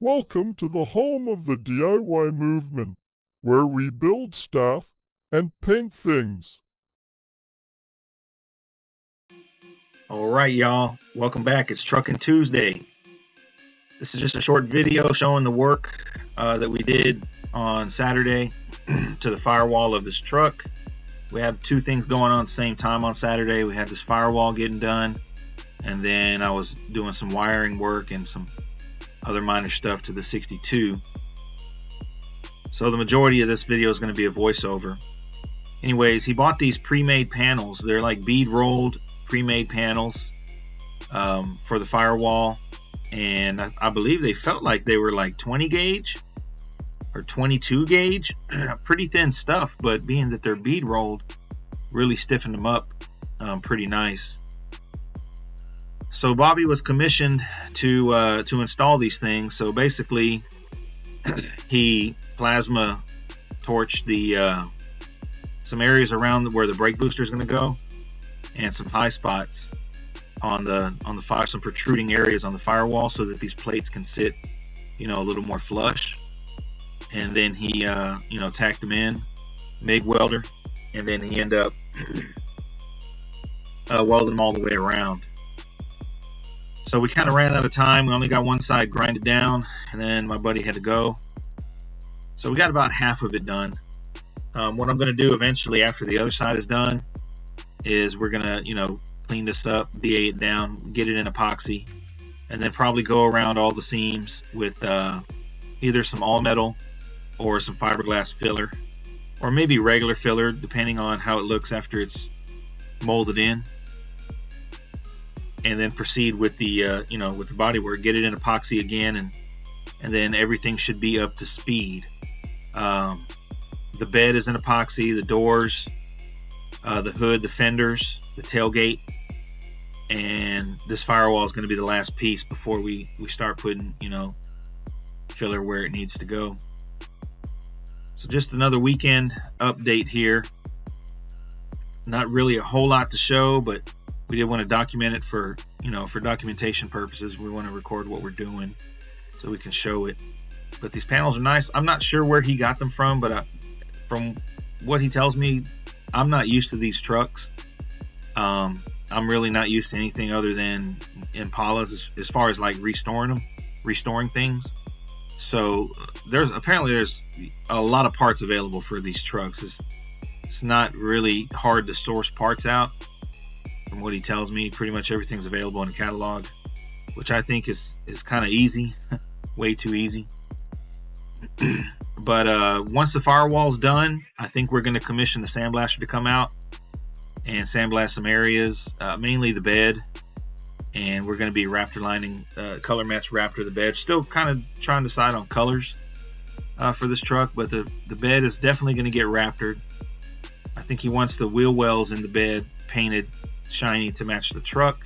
Welcome to the home of the DIY movement, where we build stuff and paint things. All right, y'all. Welcome back. It's Truckin' Tuesday. This is just a short video showing the work that we did on Saturday to the firewall of this truck. We had two things going on at the same time on Saturday. We had this firewall getting done, and then I was doing some wiring work and some other minor stuff to the 62. So the majority of this video is going to be a voiceover. Anyways, he bought these pre-made panels. They're like bead rolled pre-made panels for the firewall, and I believe they felt like they were like 20 gauge or 22 gauge. Pretty thin stuff, but being that they're bead rolled, really stiffened them up pretty nice. So Bobby was commissioned to install these things. So basically, he plasma torched the some areas around where the brake booster is going to go, and some high spots on the fire, some protruding areas on the firewall, so that these plates can sit, a little more flush. And then he, tacked them in, MIG welder, and then he ended up welding them all the way around. So we kind of ran out of time. We only got one side grinded down, and then my buddy had to go. So we got about half of it done. What I'm going to do eventually after the other side is done is we're going to, clean this up, DA it down, get it in epoxy, and then probably go around all the seams with either some all metal or some fiberglass filler, or maybe regular filler, depending on how it looks after it's molded in. And then proceed with the with the bodywork, get it in epoxy again, and then everything should be up to speed. The bed is in epoxy, the doors, the hood, the fenders, the tailgate, and this firewall is going to be the last piece before we start putting filler where it needs to go. So just another weekend update here. Not really a whole lot to show, but we did want to document it for documentation purposes. We want to record what we're doing so we can show it. But these panels are nice. I'm not sure where he got them from, but from what he tells me, I'm not used to these trucks. I'm really not used to anything other than Impalas as far as like restoring things. So there's a lot of parts available for these trucks. It's not really hard to source parts out. From what he tells me, pretty much everything's available in the catalog, which I think is kind of easy, way too easy. But once the firewall's done, I think we're going to commission the sandblaster to come out and sandblast some areas, mainly the bed, and we're going to be Raptor lining, color match Raptor the bed. Still kind of trying to decide on colors for this truck, but the bed is definitely going to get Raptored. I think he wants the wheel wells in the bed painted shiny to match the truck,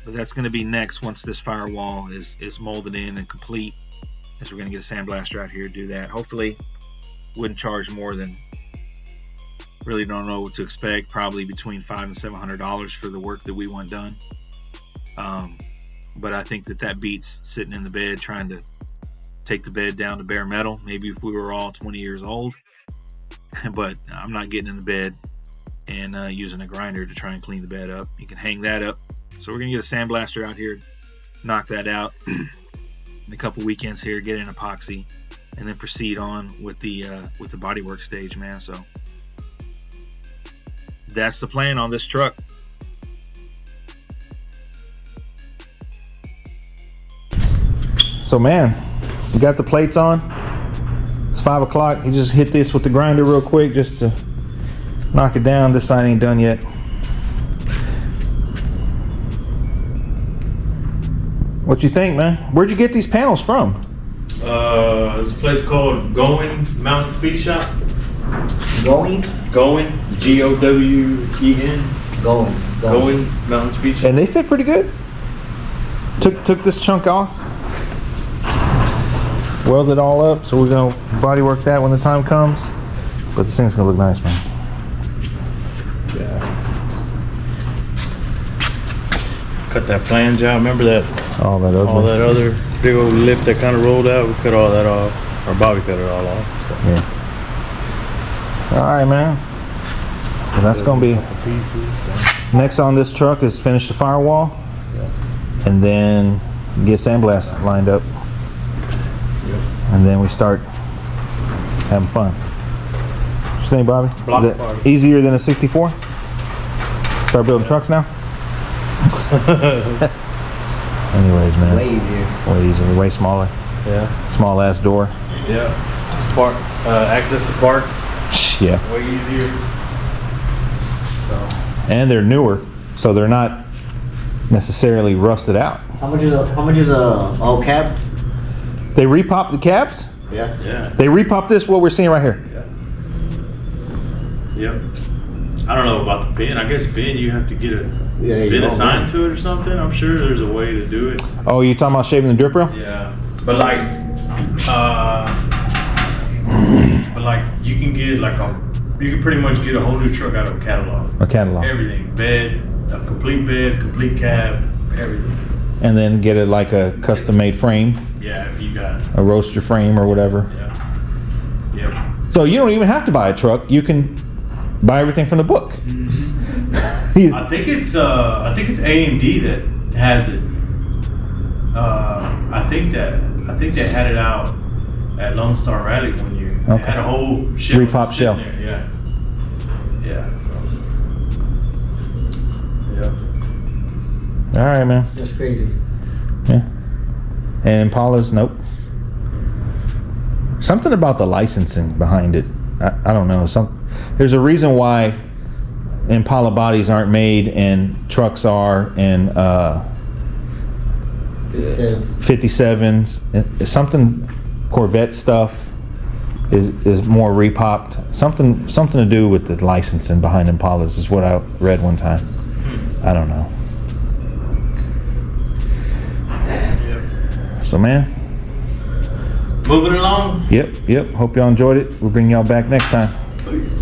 but that's going to be next once this firewall is molded in and complete, as we're going to get a sandblaster out here to do that. Hopefully wouldn't charge more than, really don't know what to expect, probably between $500 and $700 for the work that we want done. But I think that beats sitting in the bed trying to take the bed down to bare metal. Maybe if we were all 20 years old, but I'm not getting in the bed and using a grinder to try and clean the bed up. You can hang that up. So we're gonna get a sandblaster out here, knock that out in a couple weekends here, get in epoxy, and then proceed on with the bodywork stage, man. So that's the plan on this truck. So man, you got the plates on. It's 5 o'clock. You just hit this with the grinder real quick just to knock it down. This side ain't done yet. What you think, man? Where'd you get these panels from? It's a place called Going Mountain Speed Shop. Going, G-O-W-E-N. Going Mountain Speed Shop. And they fit pretty good. Took this chunk off, welded it all up, so we're gonna bodywork that when the time comes. But this thing's gonna look nice, man. Yeah. Cut that flange out. Remember that All that other. All that other big old lip that kind of rolled out, we cut all that off. Or Bobby cut it all off. So. Yeah. All right, man. Well, that's gonna be pieces. next on this truck is finish the firewall, and then get sandblast lined up, and then we start having fun. What you think, Bobby? Block Is it party. easier than a 64? Start building trucks now? Anyways, man. Way easier. Way easier, way smaller. Yeah. Small ass door. Yeah. Part access to parts. Yeah. Way easier. So. And they're newer, so they're not necessarily rusted out. How much is a all cab? They repop the cabs. Yeah. Yeah. They repop this, what we're seeing right here. Yep. I don't know about the bin. I guess bin you have to get a Yeah, bin assigned to it or something. I'm sure there's a way to do it. Oh, you talking about shaving the drip rail? Yeah. But like you can get you can pretty much get a whole new truck out of a catalog. A catalog. Everything. Bed, a complete bed, complete cab, everything. And then get it like a custom made frame, Yeah, if you got it. a roaster frame or whatever. Yeah. Yep. So you don't even have to buy a truck. You can buy everything from the book. I think it's AMD that has it. I think they had it out at Lonestar Rally one year. They Okay. had a whole shell. Repop sitting shell. there, Yeah. Yeah. So. Yeah. All right, man. That's crazy. Yeah. And Impalas, nope. Something about the licensing behind it. I don't know. There's a reason why Impala bodies aren't made and trucks are, and 57s. Something Corvette stuff is more repopped. Something to do with the licensing behind Impalas is what I read one time. I don't know. Yep. So, man. Moving along. Yep. Hope y'all enjoyed it. We'll bring y'all back next time. Peace.